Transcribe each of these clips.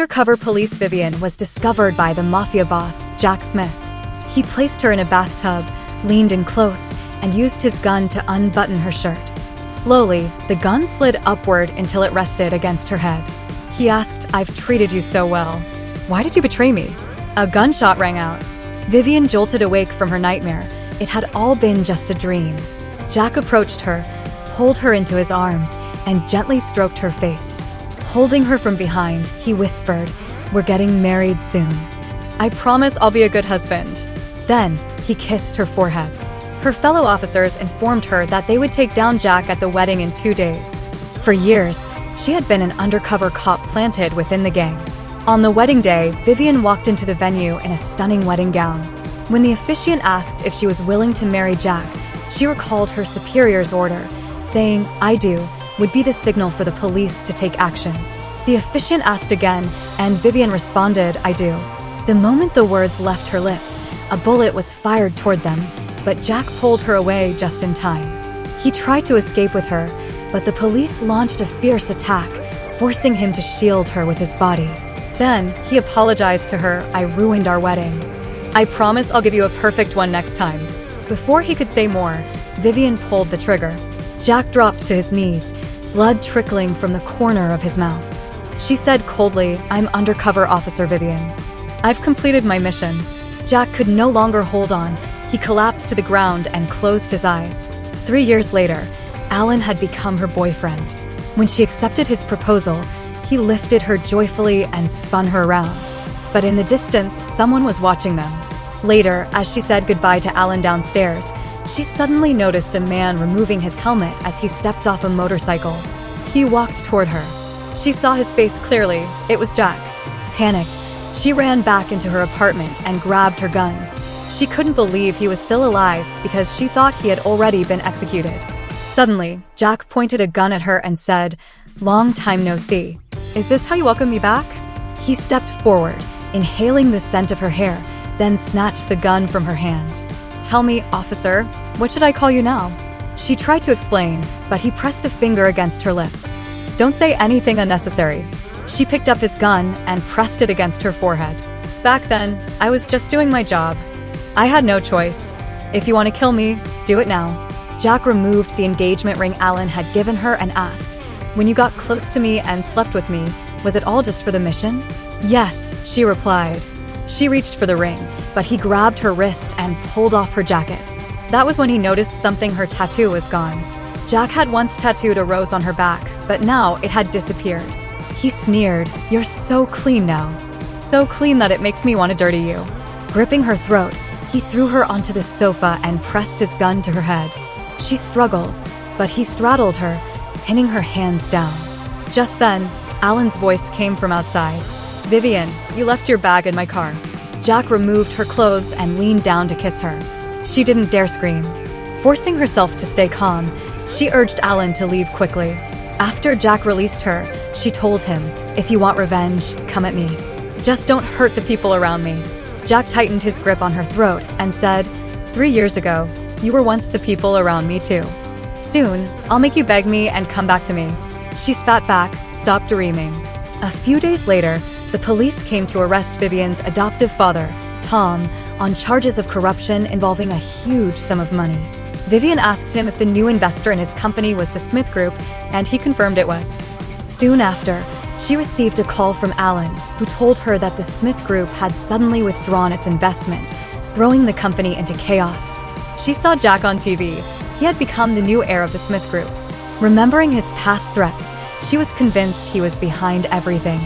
Undercover police Vivian was discovered by the mafia boss, Jack Smith. He placed her in a bathtub, leaned in close, and used his gun to unbutton her shirt. Slowly, the gun slid upward until it rested against her head. He asked, "I've treated you so well. Why did you betray me?" A gunshot rang out. Vivian jolted awake from her nightmare. It had all been just a dream. Jack approached her, pulled her into his arms, and gently stroked her face. Holding her from behind, he whispered, "We're getting married soon. I promise I'll be a good husband." Then, he kissed her forehead. Her fellow officers informed her that they would take down Jack at the wedding in 2 days. For years, she had been an undercover cop planted within the gang. On the wedding day, Vivian walked into the venue in a stunning wedding gown. When the officiant asked if she was willing to marry Jack, she recalled her superior's order, saying, "I do," would be the signal for the police to take action. The officiant asked again, and Vivian responded, "I do." The moment the words left her lips, a bullet was fired toward them, but Jack pulled her away just in time. He tried to escape with her, but the police launched a fierce attack, forcing him to shield her with his body. Then, he apologized to her, "I ruined our wedding. I promise I'll give you a perfect one next time." Before he could say more, Vivian pulled the trigger. Jack dropped to his knees, blood trickling from the corner of his mouth. She said coldly, "I'm undercover officer Vivian. I've completed my mission." Jack could no longer hold on. He collapsed to the ground and closed his eyes. 3 years later, Alan had become her boyfriend. When she accepted his proposal, he lifted her joyfully and spun her around. But in the distance, someone was watching them. Later, as she said goodbye to Alan downstairs, she suddenly noticed a man removing his helmet as he stepped off a motorcycle. He walked toward her. She saw his face clearly. It was Jack. Panicked, she ran back into her apartment and grabbed her gun. She couldn't believe he was still alive because she thought he had already been executed. Suddenly, Jack pointed a gun at her and said, "Long time no see. Is this how you welcome me back?" He stepped forward, inhaling the scent of her hair, then snatched the gun from her hand. "Tell me, officer, what should I call you now?" She tried to explain, but he pressed a finger against her lips. "Don't say anything unnecessary." She picked up his gun and pressed it against her forehead. "Back then, I was just doing my job. I had no choice. If you want to kill me, do it now." Jack removed the engagement ring Alan had given her and asked, "When you got close to me and slept with me, was it all just for the mission?" "Yes," she replied. She reached for the ring, but he grabbed her wrist and pulled off her jacket. That was when he noticed something. Her tattoo was gone. Jack had once tattooed a rose on her back, but now it had disappeared. He sneered, "You're so clean now. So clean that it makes me want to dirty you." Gripping her throat, he threw her onto the sofa and pressed his gun to her head. She struggled, but he straddled her, pinning her hands down. Just then, Alan's voice came from outside. "Vivian, you left your bag in my car." Jack removed her clothes and leaned down to kiss her. She didn't dare scream. Forcing herself to stay calm, she urged Alan to leave quickly. After Jack released her, she told him, "If you want revenge, come at me. Just don't hurt the people around me." Jack tightened his grip on her throat and said, "3 years ago, you were once the people around me too. Soon, I'll make you beg me and come back to me." She spat back, stopped dreaming. A few days later, the police came to arrest Vivian's adoptive father, Tom, on charges of corruption involving a huge sum of money. Vivian asked him if the new investor in his company was the Smith Group, and he confirmed it was. Soon after, she received a call from Alan, who told her that the Smith Group had suddenly withdrawn its investment, throwing the company into chaos. She saw Jack on TV. He had become the new heir of the Smith Group. Remembering his past threats, she was convinced he was behind everything.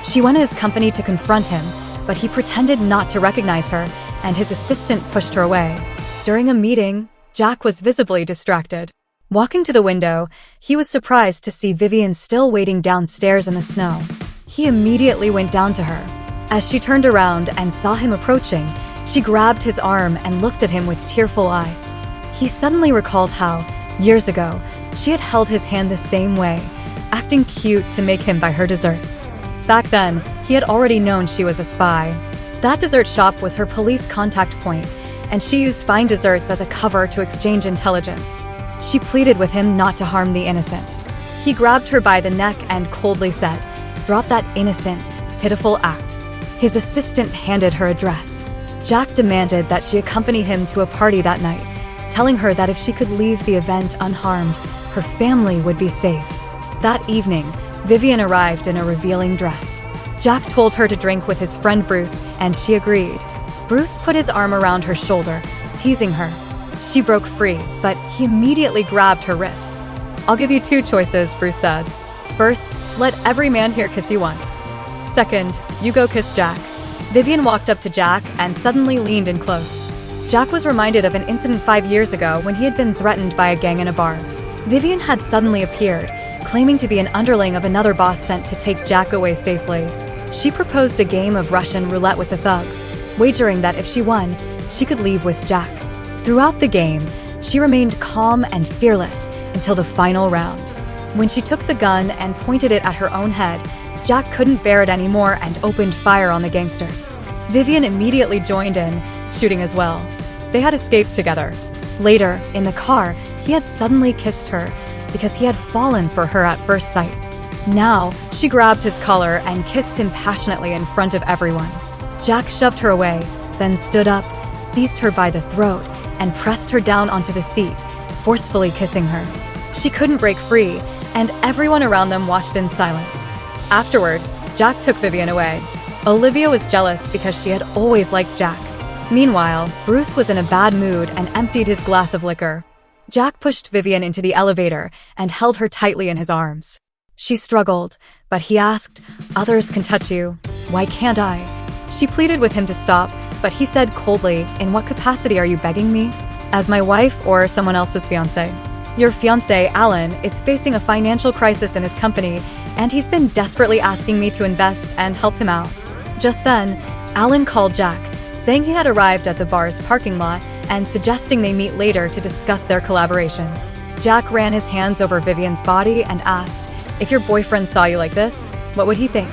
She went to his company to confront him, but he pretended not to recognize her, and his assistant pushed her away. During a meeting, Jack was visibly distracted. Walking to the window, he was surprised to see Vivian still waiting downstairs in the snow. He immediately went down to her. As she turned around and saw him approaching, she grabbed his arm and looked at him with tearful eyes. He suddenly recalled how, years ago, she had held his hand the same way, acting cute to make him buy her desserts. Back then, he had already known she was a spy. That dessert shop was her police contact point, and she used fine desserts as a cover to exchange intelligence. She pleaded with him not to harm the innocent. He grabbed her by the neck and coldly said, "Drop that innocent, pitiful act. His assistant handed her a dress. Jack demanded that she accompany him to a party that night, telling her that if she could leave the event unharmed, her family would be safe. That evening, Vivian arrived in a revealing dress. Jack told her to drink with his friend Bruce, and she agreed. Bruce put his arm around her shoulder, teasing her. She broke free, but he immediately grabbed her wrist. "I'll give you two choices," Bruce said. "First, let every man here kiss you once. Second, you go kiss Jack." Vivian walked up to Jack and suddenly leaned in close. Jack was reminded of an incident 5 years ago when he had been threatened by a gang in a bar. Vivian had suddenly appeared, claiming to be an underling of another boss sent to take Jack away safely. She proposed a game of Russian roulette with the thugs, wagering that if she won, she could leave with Jack. Throughout the game, she remained calm and fearless until the final round. When she took the gun and pointed it at her own head, Jack couldn't bear it anymore and opened fire on the gangsters. Vivian immediately joined in, shooting as well. They had escaped together. Later, in the car, he had suddenly kissed her because he had fallen for her at first sight. Now, she grabbed his collar and kissed him passionately in front of everyone. Jack shoved her away, then stood up, seized her by the throat, and pressed her down onto the seat, forcefully kissing her. She couldn't break free, and everyone around them watched in silence. Afterward, Jack took Vivian away. Olivia was jealous because she had always liked Jack. Meanwhile, Bruce was in a bad mood and emptied his glass of liquor. Jack pushed Vivian into the elevator and held her tightly in his arms. She struggled, but he asked, "Others can touch you. Why can't I?" She pleaded with him to stop, but he said coldly, "In what capacity are you begging me? As my wife or someone else's fiancé? Your fiancé, Alan, is facing a financial crisis in his company, and he's been desperately asking me to invest and help him out." Just then, Alan called Jack, saying he had arrived at the bar's parking lot and suggesting they meet later to discuss their collaboration. Jack ran his hands over Vivian's body and asked, "If your boyfriend saw you like this, what would he think?"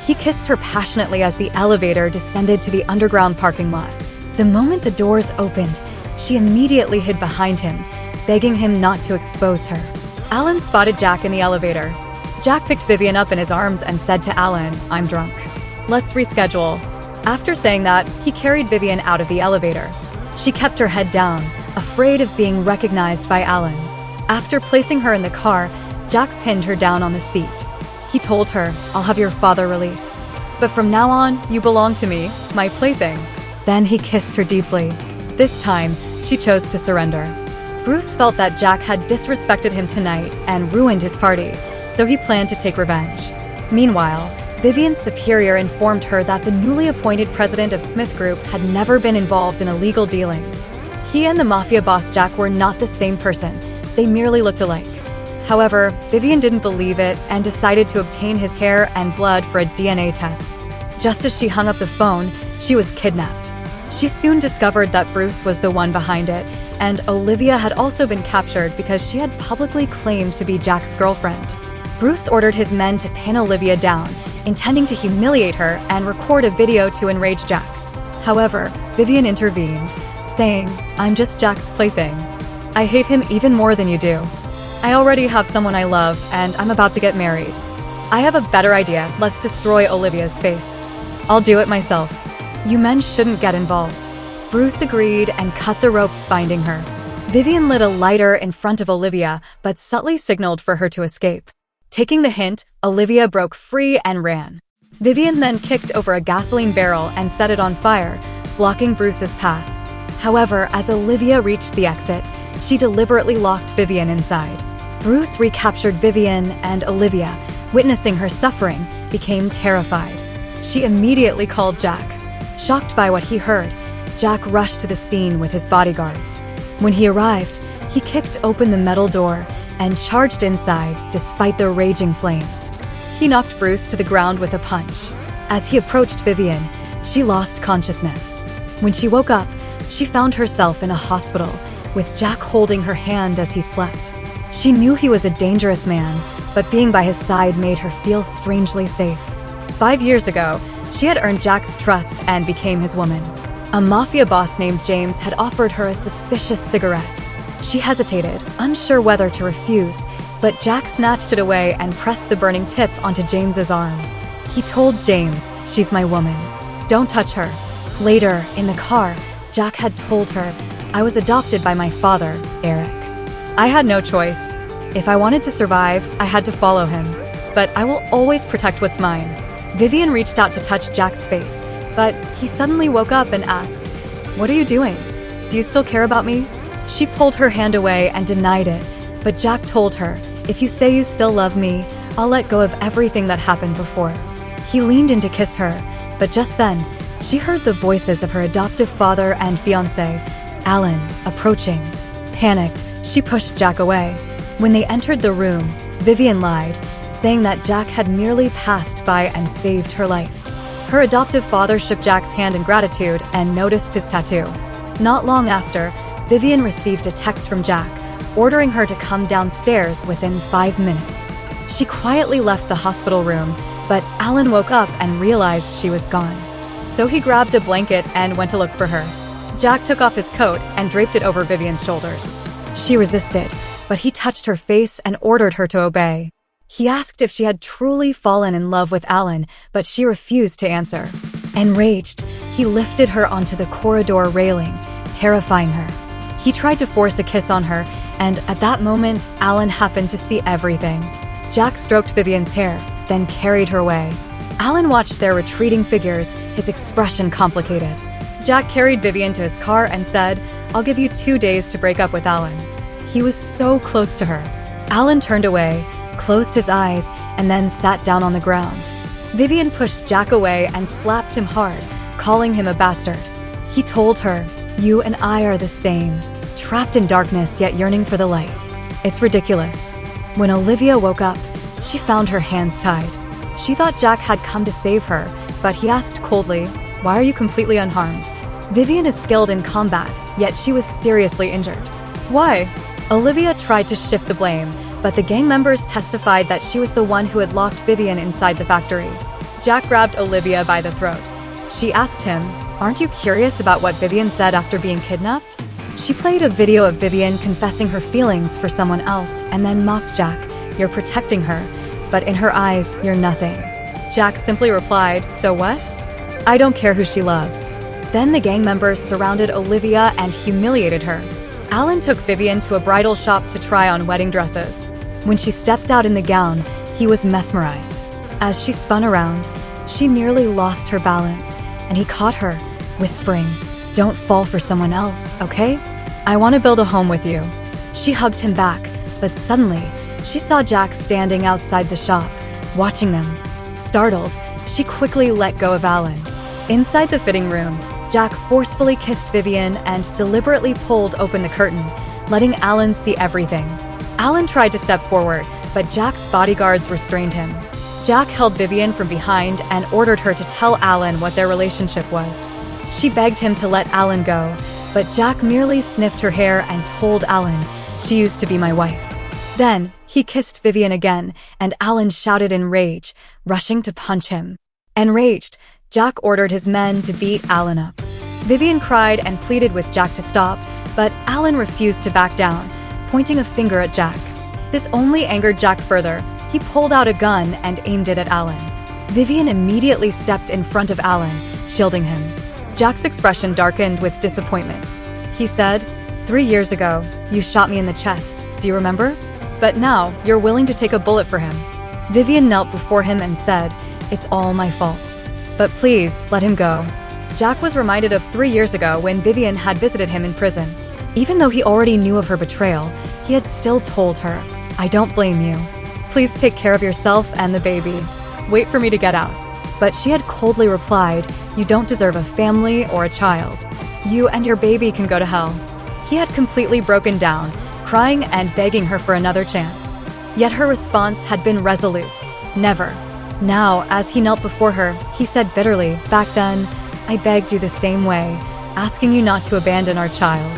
He kissed her passionately as the elevator descended to the underground parking lot. The moment the doors opened, she immediately hid behind him, begging him not to expose her. Alan spotted Jack in the elevator. Jack picked Vivian up in his arms and said to Alan, "I'm drunk. Let's reschedule." After saying that, he carried Vivian out of the elevator. She kept her head down, afraid of being recognized by Alan. After placing her in the car, Jack pinned her down on the seat. He told her, "I'll have your father released. But from now on, you belong to me, my plaything." Then he kissed her deeply. This time, she chose to surrender. Bruce felt that Jack had disrespected him tonight and ruined his party, so he planned to take revenge. Meanwhile, Vivian's superior informed her that the newly appointed president of Smith Group had never been involved in illegal dealings. He and the mafia boss Jack were not the same person. They merely looked alike. However, Vivian didn't believe it and decided to obtain his hair and blood for a DNA test. Just as she hung up the phone, she was kidnapped. She soon discovered that Bruce was the one behind it, and Olivia had also been captured because she had publicly claimed to be Jack's girlfriend. Bruce ordered his men to pin Olivia down, intending to humiliate her and record a video to enrage Jack. However, Vivian intervened, saying, "I'm just Jack's plaything. I hate him even more than you do. I already have someone I love, and I'm about to get married. I have a better idea. Let's destroy Olivia's face. I'll do it myself. You men shouldn't get involved." Bruce agreed and cut the ropes binding her. Vivian lit a lighter in front of Olivia, but subtly signaled for her to escape. Taking the hint, Olivia broke free and ran. Vivian then kicked over a gasoline barrel and set it on fire, blocking Bruce's path. However, as Olivia reached the exit, she deliberately locked Vivian inside. Bruce recaptured Vivian, and Olivia, witnessing her suffering, became terrified. She immediately called Jack. Shocked by what he heard, Jack rushed to the scene with his bodyguards. When he arrived, he kicked open the metal door and charged inside despite the raging flames. He knocked Bruce to the ground with a punch. As he approached Vivian, she lost consciousness. When she woke up, she found herself in a hospital, with Jack holding her hand as he slept. She knew he was a dangerous man, but being by his side made her feel strangely safe. 5 years ago, she had earned Jack's trust and became his woman. A mafia boss named James had offered her a suspicious cigarette. She hesitated, unsure whether to refuse, but Jack snatched it away and pressed the burning tip onto James's arm. He told James, "She's my woman. Don't touch her." Later, in the car, Jack had told her, "I was adopted by my father, Eric. I had no choice. If I wanted to survive, I had to follow him. But I will always protect what's mine." Vivian reached out to touch Jack's face, but he suddenly woke up and asked, "What are you doing? Do you still care about me?" She pulled her hand away and denied it, but Jack told her, "If you say you still love me, I'll let go of everything that happened before." He leaned in to kiss her, but just then, she heard the voices of her adoptive father and fiancé, Alan, approaching. Panicked, she pushed Jack away. When they entered the room, Vivian lied, saying that Jack had merely passed by and saved her life. Her adoptive father shook Jack's hand in gratitude and noticed his tattoo. Not long after, Vivian received a text from Jack, ordering her to come downstairs within 5 minutes. She quietly left the hospital room, but Alan woke up and realized she was gone. So he grabbed a blanket and went to look for her. Jack took off his coat and draped it over Vivian's shoulders. She resisted, but he touched her face and ordered her to obey. He asked if she had truly fallen in love with Alan, but she refused to answer. Enraged, he lifted her onto the corridor railing, terrifying her. He tried to force a kiss on her, and at that moment, Alan happened to see everything. Jack stroked Vivian's hair, then carried her away. Alan watched their retreating figures, his expression complicated. Jack carried Vivian to his car and said, "I'll give you 2 days to break up with Alan." He was so close to her. Alan turned away, closed his eyes, and then sat down on the ground. Vivian pushed Jack away and slapped him hard, calling him a bastard. He told her, "You and I are the same, trapped in darkness yet yearning for the light." It's ridiculous. When Olivia woke up, she found her hands tied. She thought Jack had come to save her, but he asked coldly, "Why are you completely unharmed?" Vivian is skilled in combat, yet she was seriously injured. "Why?" Olivia tried to shift the blame, but the gang members testified that she was the one who had locked Vivian inside the factory. Jack grabbed Olivia by the throat. She asked him, "Aren't you curious about what Vivian said after being kidnapped?" She played a video of Vivian confessing her feelings for someone else and then mocked Jack, "You're protecting her, but in her eyes, you're nothing." Jack simply replied, "So what? I don't care who she loves." Then the gang members surrounded Olivia and humiliated her. Alan took Vivian to a bridal shop to try on wedding dresses. When she stepped out in the gown, he was mesmerized. As she spun around, she nearly lost her balance, and he caught her, whispering, "Don't fall for someone else, okay? I want to build a home with you." She hugged him back, but suddenly, she saw Jack standing outside the shop, watching them. Startled, she quickly let go of Alan. Inside the fitting room, Jack forcefully kissed Vivian and deliberately pulled open the curtain, letting Alan see everything. Alan tried to step forward, but Jack's bodyguards restrained him. Jack held Vivian from behind and ordered her to tell Alan what their relationship was. She begged him to let Alan go, but Jack merely sniffed her hair and told Alan, "She used to be my wife." Then, he kissed Vivian again, and Alan shouted in rage, rushing to punch him. Enraged, Jack ordered his men to beat Alan up. Vivian cried and pleaded with Jack to stop, but Alan refused to back down, pointing a finger at Jack. This only angered Jack further. He pulled out a gun and aimed it at Alan. Vivian immediately stepped in front of Alan, shielding him. Jack's expression darkened with disappointment. He said, 3 years ago, you shot me in the chest, do you remember? But now, you're willing to take a bullet for him." Vivian knelt before him and said, "It's all my fault. But please, let him go." Jack was reminded of 3 years ago when Vivian had visited him in prison. Even though he already knew of her betrayal, he had still told her, "I don't blame you. Please take care of yourself and the baby. Wait for me to get out." But she had coldly replied, "You don't deserve a family or a child. You and your baby can go to hell." He had completely broken down, crying and begging her for another chance. Yet her response had been resolute. Never. Now, as he knelt before her, he said bitterly, "Back then, I begged you the same way, asking you not to abandon our child.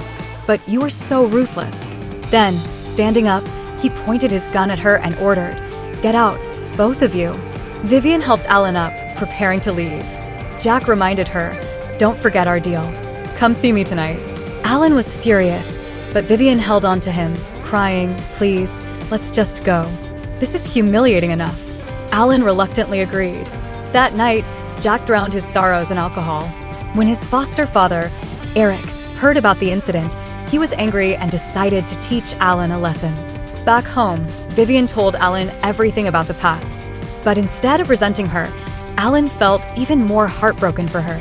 But you were so ruthless." Then, standing up, he pointed his gun at her and ordered, "Get out, both of you." Vivian helped Alan up, preparing to leave. Jack reminded her, "Don't forget our deal. Come see me tonight." Alan was furious, but Vivian held on to him, crying, "Please, let's just go. This is humiliating enough." Alan reluctantly agreed. That night, Jack drowned his sorrows in alcohol. When his foster father, Eric, heard about the incident, he was angry and decided to teach Alan a lesson. Back home, Vivian told Alan everything about the past. But instead of resenting her, Alan felt even more heartbroken for her.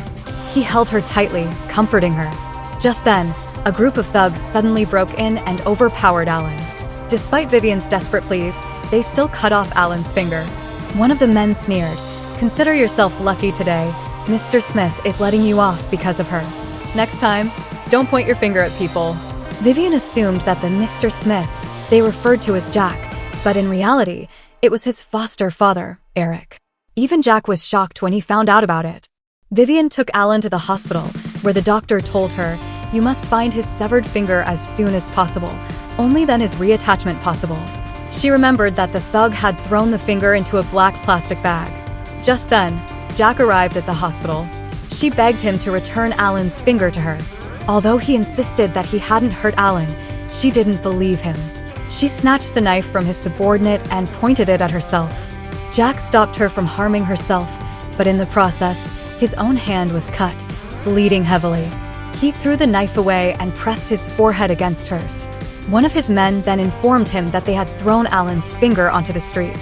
He held her tightly, comforting her. Just then, a group of thugs suddenly broke in and overpowered Alan. Despite Vivian's desperate pleas, they still cut off Alan's finger. One of the men sneered, "Consider yourself lucky today. Mr. Smith is letting you off because of her. Next time, don't point your finger at people." Vivian assumed that the Mr. Smith they referred to as Jack, but in reality, it was his foster father, Eric. Even Jack was shocked when he found out about it. Vivian took Alan to the hospital, where the doctor told her, "You must find his severed finger as soon as possible. Only then is reattachment possible." She remembered that the thug had thrown the finger into a black plastic bag. Just then, Jack arrived at the hospital. She begged him to return Alan's finger to her. Although he insisted that he hadn't hurt Alan, she didn't believe him. She snatched the knife from his subordinate and pointed it at herself. Jack stopped her from harming herself, but in the process, his own hand was cut, bleeding heavily. He threw the knife away and pressed his forehead against hers. One of his men then informed him that they had thrown Alan's finger onto the street.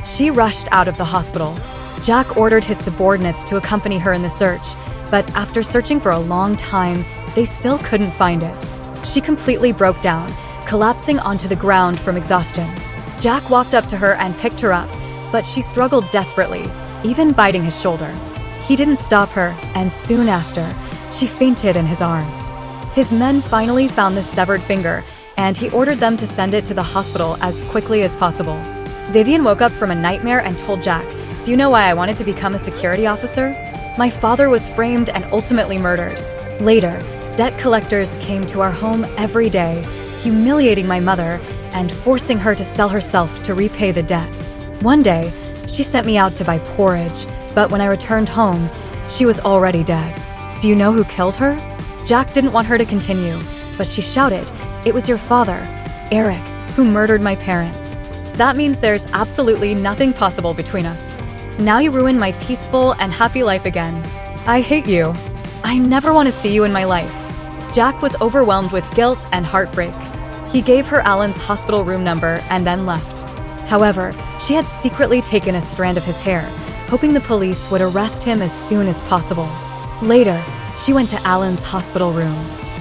She rushed out of the hospital. Jack ordered his subordinates to accompany her in the search, but after searching for a long time, they still couldn't find it. She completely broke down, collapsing onto the ground from exhaustion. Jack walked up to her and picked her up, but she struggled desperately, even biting his shoulder. He didn't stop her, and soon after, she fainted in his arms. His men finally found the severed finger, and he ordered them to send it to the hospital as quickly as possible. Vivian woke up from a nightmare and told Jack, "Do you know why I wanted to become a security officer? My father was framed and ultimately murdered. Later, debt collectors came to our home every day, humiliating my mother and forcing her to sell herself to repay the debt. One day, she sent me out to buy porridge, but when I returned home, she was already dead. Do you know who killed her?" Jack didn't want her to continue, but she shouted, "It was your father, Eric, who murdered my parents. That means there's absolutely nothing possible between us. Now you ruin my peaceful and happy life again. I hate you. I never want to see you in my life." Jack was overwhelmed with guilt and heartbreak. He gave her Alan's hospital room number and then left. However, she had secretly taken a strand of his hair, hoping the police would arrest him as soon as possible. Later, she went to Alan's hospital room.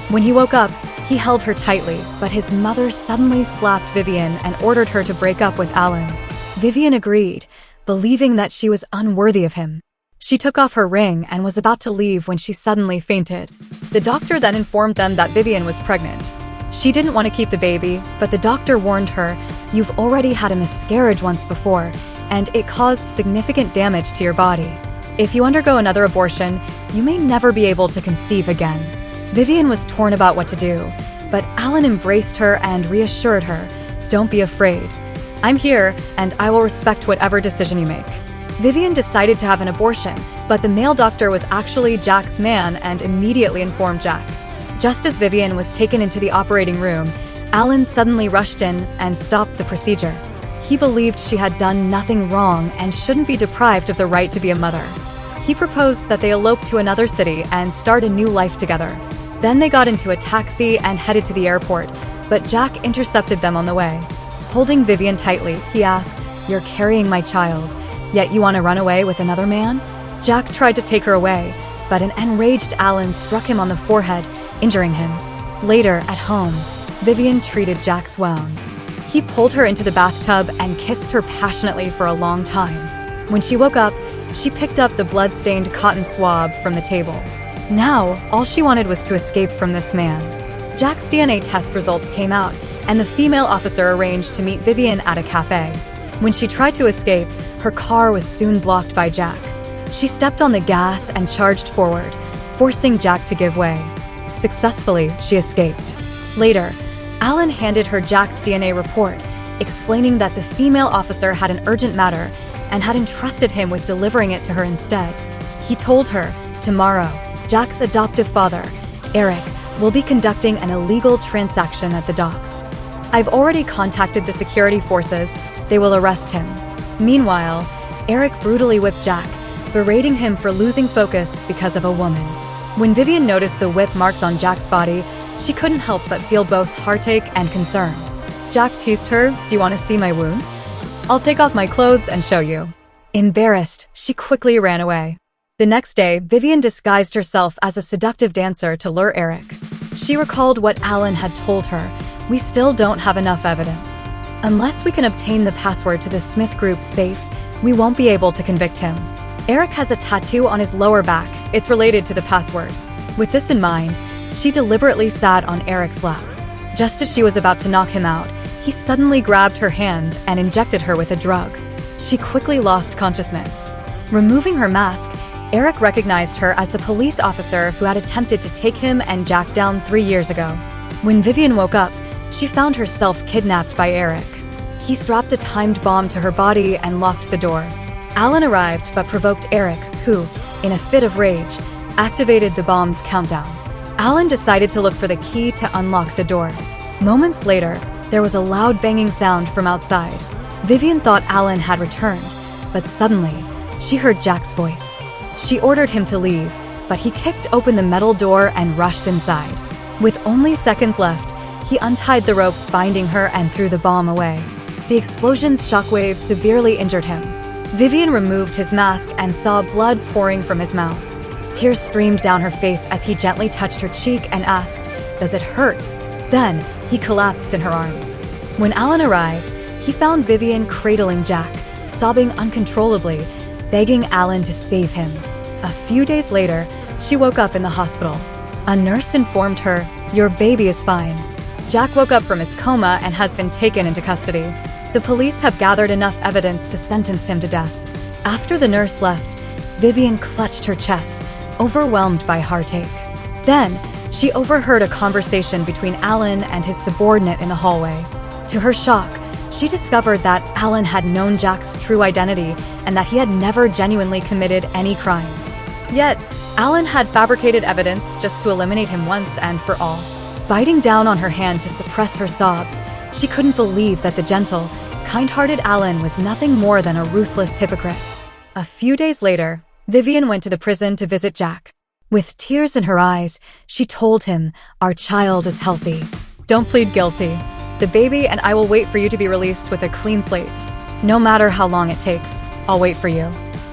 When he woke up, he held her tightly, but his mother suddenly slapped Vivian and ordered her to break up with Alan. Vivian agreed, believing that she was unworthy of him. She took off her ring and was about to leave when she suddenly fainted. The doctor then informed them that Vivian was pregnant. She didn't want to keep the baby, but the doctor warned her, "You've already had a miscarriage once before, and it caused significant damage to your body. If you undergo another abortion, you may never be able to conceive again." Vivian was torn about what to do, but Alan embraced her and reassured her, "Don't be afraid. I'm here, and I will respect whatever decision you make." Vivian decided to have an abortion, but the male doctor was actually Jack's man and immediately informed Jack. Just as Vivian was taken into the operating room, Alan suddenly rushed in and stopped the procedure. He believed she had done nothing wrong and shouldn't be deprived of the right to be a mother. He proposed that they elope to another city and start a new life together. Then they got into a taxi and headed to the airport, but Jack intercepted them on the way. Holding Vivian tightly, he asked, "You're carrying my child, yet you want to run away with another man?" Jack tried to take her away, but an enraged Alan struck him on the forehead, injuring him. Later, at home, Vivian treated Jack's wound. He pulled her into the bathtub and kissed her passionately for a long time. When she woke up, she picked up the blood-stained cotton swab from the table. Now, all she wanted was to escape from this man. Jack's DNA test results came out, and the female officer arranged to meet Vivian at a cafe. When she tried to escape, her car was soon blocked by Jack. She stepped on the gas and charged forward, forcing Jack to give way. Successfully, she escaped. Later, Alan handed her Jack's DNA report, explaining that the female officer had an urgent matter and had entrusted him with delivering it to her instead. He told her, tomorrow, Jack's adoptive father, Eric, will be conducting an illegal transaction at the docks. I've already contacted the security forces. They will arrest him. Meanwhile, Eric brutally whipped Jack, berating him for losing focus because of a woman. When Vivian noticed the whip marks on Jack's body, she couldn't help but feel both heartache and concern. Jack teased her, "Do you want to see my wounds? I'll take off my clothes and show you." Embarrassed, she quickly ran away. The next day, Vivian disguised herself as a seductive dancer to lure Eric. She recalled what Alan had told her. "We still don't have enough evidence. Unless we can obtain the password to the Smith Group's safe, we won't be able to convict him." Eric has a tattoo on his lower back. It's related to the password. With this in mind, she deliberately sat on Eric's lap. Just as she was about to knock him out, he suddenly grabbed her hand and injected her with a drug. She quickly lost consciousness. Removing her mask, Eric recognized her as the police officer who had attempted to take him and Jack down 3 years ago. When Vivian woke up, she found herself kidnapped by Eric. He strapped a timed bomb to her body and locked the door. Alan arrived but provoked Eric, who, in a fit of rage, activated the bomb's countdown. Alan decided to look for the key to unlock the door. Moments later, there was a loud banging sound from outside. Vivian thought Alan had returned, but suddenly, she heard Jack's voice. She ordered him to leave, but he kicked open the metal door and rushed inside. With only seconds left, he untied the ropes binding her and threw the bomb away. The explosion's shockwave severely injured him. Vivian removed his mask and saw blood pouring from his mouth. Tears streamed down her face as he gently touched her cheek and asked, "Does it hurt?" Then, he collapsed in her arms. When Alan arrived, he found Vivian cradling Jack, sobbing uncontrollably, begging Alan to save him. A few days later, she woke up in the hospital. A nurse informed her, "Your baby is fine." Jack woke up from his coma and has been taken into custody. The police have gathered enough evidence to sentence him to death. After the nurse left, Vivian clutched her chest, overwhelmed by heartache. Then, she overheard a conversation between Alan and his subordinate in the hallway. To her shock, she discovered that Alan had known Jack's true identity and that he had never genuinely committed any crimes. Yet, Alan had fabricated evidence just to eliminate him once and for all. Biting down on her hand to suppress her sobs, she couldn't believe that the gentle, kind-hearted Alan was nothing more than a ruthless hypocrite. A few days later, Vivian went to the prison to visit Jack. With tears in her eyes, she told him, "Our child is healthy. Don't plead guilty. The baby and I will wait for you to be released with a clean slate. No matter how long it takes, I'll wait for you."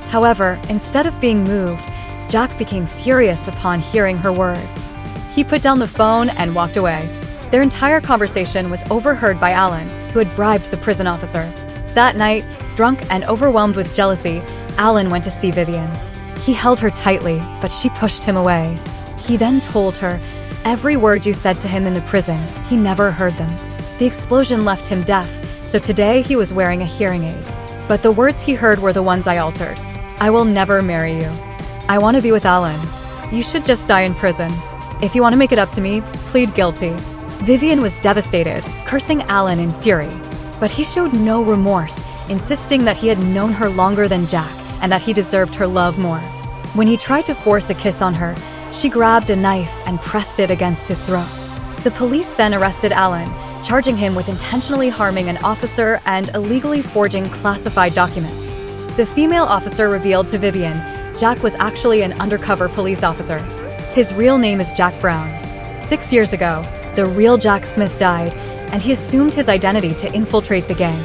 However, instead of being moved, Jack became furious upon hearing her words. He put down the phone and walked away. Their entire conversation was overheard by Alan, who had bribed the prison officer. That night, drunk and overwhelmed with jealousy, Alan went to see Vivian. He held her tightly, but she pushed him away. He then told her, "Every word you said to him in the prison, he never heard them." The explosion left him deaf, so today he was wearing a hearing aid. But the words he heard were the ones I altered. "I will never marry you. I want to be with Alan. You should just die in prison. If you want to make it up to me, plead guilty." Vivian was devastated, cursing Alan in fury. But he showed no remorse, insisting that he had known her longer than Jack and that he deserved her love more. When he tried to force a kiss on her, she grabbed a knife and pressed it against his throat. The police then arrested Alan, charging him with intentionally harming an officer and illegally forging classified documents. The female officer revealed to Vivian, Jack was actually an undercover police officer. His real name is Jack Brown. 6 years ago, the real Jack Smith died, and he assumed his identity to infiltrate the gang.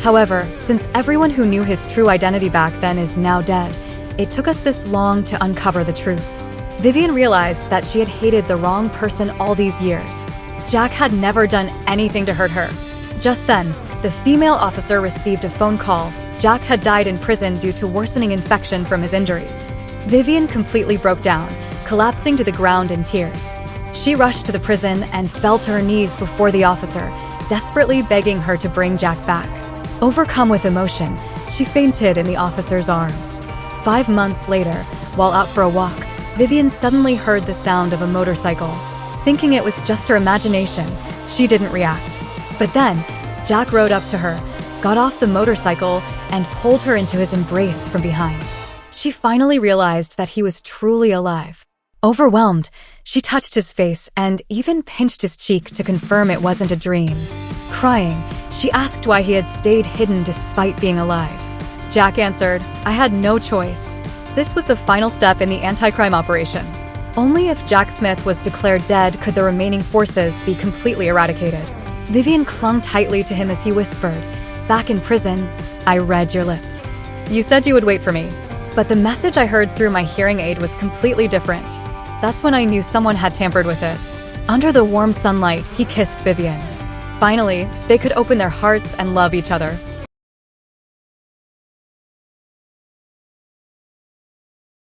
However, since everyone who knew his true identity back then is now dead, it took us this long to uncover the truth. Vivian realized that she had hated the wrong person all these years. Jack had never done anything to hurt her. Just then, the female officer received a phone call. Jack had died in prison due to worsening infection from his injuries. Vivian completely broke down, collapsing to the ground in tears. She rushed to the prison and fell to her knees before the officer, desperately begging her to bring Jack back. Overcome with emotion, she fainted in the officer's arms. 5 months later, while out for a walk, Vivian suddenly heard the sound of a motorcycle. Thinking it was just her imagination, she didn't react. But then, Jack rode up to her, got off the motorcycle, and pulled her into his embrace from behind. She finally realized that he was truly alive. Overwhelmed, she touched his face and even pinched his cheek to confirm it wasn't a dream. Crying, she asked why he had stayed hidden despite being alive. Jack answered, "I had no choice. This was the final step in the anti-crime operation. Only if Jack Smith was declared dead could the remaining forces be completely eradicated. Vivian clung tightly to him as he whispered, "Back in prison, I read your lips. You said you would wait for me." But the message I heard through my hearing aid was completely different. That's when I knew someone had tampered with it. Under the warm sunlight, he kissed Vivian. Finally, they could open their hearts and love each other.